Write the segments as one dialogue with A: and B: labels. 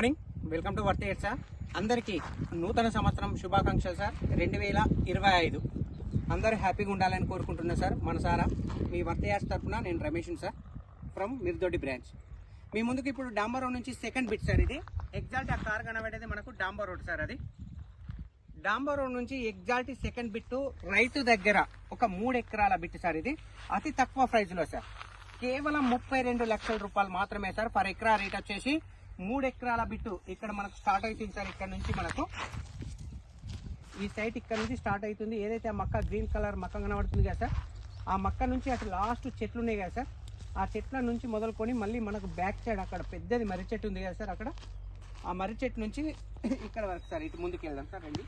A: Morning, welcome to worth eight sir. అందరికీ నూతన సంవత్సరం శుభాకాంక్షలు సార్. 2025 అందరూ హ్యాపీగా ఉండాలని కోరుకుంటున్నా సార్. మనసారా మీ వర్త్ ఎయిట్స్ తరఫున నేను రమేష్ని సార్, ఫ్రమ్ మిర్దొడ్డి బ్రాంచ్. మీ ముందుకు ఇప్పుడు డాంబర్ రోడ్ నుంచి సెకండ్ బిట్ సార్. ఇది ఎగ్జాక్ట్ ఆ కార్ కనబడేది మనకు డాంబర్ రోడ్ సార్. అది డాంబర్ రోడ్ నుంచి ఎగ్జాక్ట్ సెకండ్ బిట్ రైతు దగ్గర ఒక 3 ఎకరాల బిట్ సార్. ఇది అతి తక్కువ ప్రైస్ లో సార్, కేవలం 32 లక్షల రూపాయలు మాత్రమే సార్. పర్ ఎకరా రేట్ వచ్చేసి 3 ఎకరాల బిట్టు ఇక్కడ మనకు స్టార్ట్ అవుతుంది సార్. ఇక్కడ నుంచి మనకు ఈ సైట్ ఇక్కడ నుంచి స్టార్ట్ అవుతుంది. ఏదైతే ఆ మక్క గ్రీన్ కలర్ మక్క కనబడుతుంది కదా సార్, ఆ మక్క నుంచి అటు లాస్ట్ చెట్లు ఉన్నాయి కదా సార్, ఆ చెట్ల నుంచి మొదలుకొని మళ్ళీ మనకు బ్యాక్ సైడ్ అక్కడ పెద్దది మర్రి చెట్టు ఉంది కదా సార్, అక్కడ ఆ మర్రి చెట్టు నుంచి ఇక్కడ వరకు సార్. ఇటు ముందుకు వెళ్దాం సార్. రండి.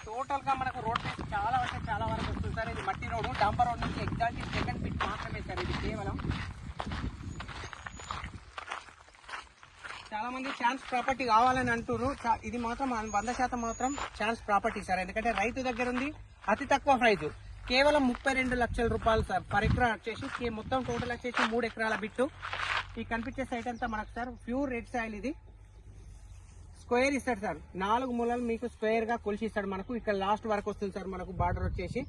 A: టోటల్ గా మనకు రోడ్ ప్లేస్ చాలా వరకు వస్తుంది సార్. ఇది మట్టి రోడ్, డాంబర్ రోడ్ నుంచి ఎగ్జాక్ట్ సెకండ్ బిట్ మాత్రమే సార్. ఇది కేవలం చాలా మంది ఛాన్స్ ప్రాపర్టీ కావాలని అంటున్నారు. ఇది మాత్రం 100% మాత్రం ఛాన్స్ ప్రాపర్టీ సార్. ఎందుకంటే రైతు దగ్గర ఉంది అతి తక్కువ ప్రైజ్, కేవలం 32 లక్షల రూపాయలు సార్. పర్ ఎకరా వచ్చేసి మొత్తం టోటల్ వచ్చేసి 3 ఎకరాల బిట్టు. ఈ కనిపించే సైట్ అంతా మనకు సార్ ప్యూర్ రెడ్ సాయిల్. ఇది స్క్వేర్ ఇస్తాడు సార్, 4 మూలలు మీకు స్క్వేర్ గా కొలిసి ఇస్తాడు. మనకు ఇక్కడ లాస్ట్ వరకు వస్తుంది సార్. మనకు బార్డర్ వచ్చేసి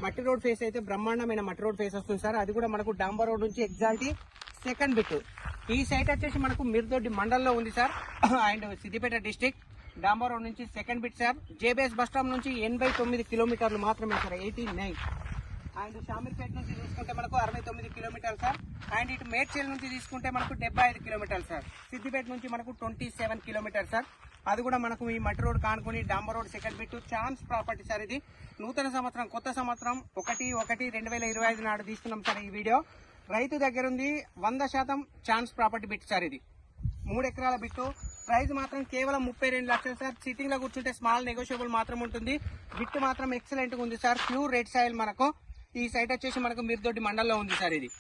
A: మట్టి రోడ్ ఫేస్ అయితే బ్రహ్మాండమైన మట్టి రోడ్ ఫేస్ వస్తుంది సార్. అది కూడా మనకు డాంబర్ రోడ్ నుంచి ఎగ్జాక్ట్ సెకండ్ బిట్. ఈ సైట్ వచ్చేసి మనకు మిర్దొడ్డి మండల్లో ఉంది సార్, అండ్ సిద్దిపేట డిస్టిక్. డాంబర్ రోడ్ నుంచి second bit sir. JBS bus stop నుంచి 89 కిలోమీటర్లు మాత్రమే సార్, 89. అండ్ షామీర్పేట నుంచి తీసుకుంటే మనకు 69 కిలోమీటర్లు సార్. అండ్ ఇటు మేడ్చల్ నుంచి తీసుకుంటే మనకు 75 కిలోమీటర్లు సార్. సిద్దిపేట నుంచి మనకు 27 కిలోమీటర్ సార్. అది కూడా మనకు ఈ మట్టి రోడ్ కానుకొని డాంబర్ road second bit chance property sir. ఇది నూతన సంవత్సరం, కొత్త సంవత్సరం 1/1/2025 నాడు తీసుకున్నాం సార్. ఈ వీడియో రైతు దగ్గర ఉంది 100% ఛాన్స్ ప్రాపర్టీ బిట్ సార్. ఇది 3 ఎకరాల బిట్టు. ప్రైస్ మాత్రం కేవలం 32 లక్షలు సార్. సిట్టింగ్ లో కూర్చుంటే స్మాల్ నెగోషియబుల్ మాత్రం ఉంటుంది. బిట్ మాత్రం ఎక్సలెంట్ గా ఉంది సార్. ప్యూర్ రెడ్ సాయిల్ మనకు. ఈ సైట్ వచ్చేసి మనకు మిర్దొడ్డి మండల్లో ఉంది సార్. ఇది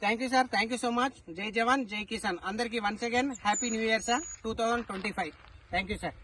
A: thank you sir, thank you so much. జై జవాన్ జై కిసాన్. అందరికీ once again happy new year sir 2025. Thank you sir.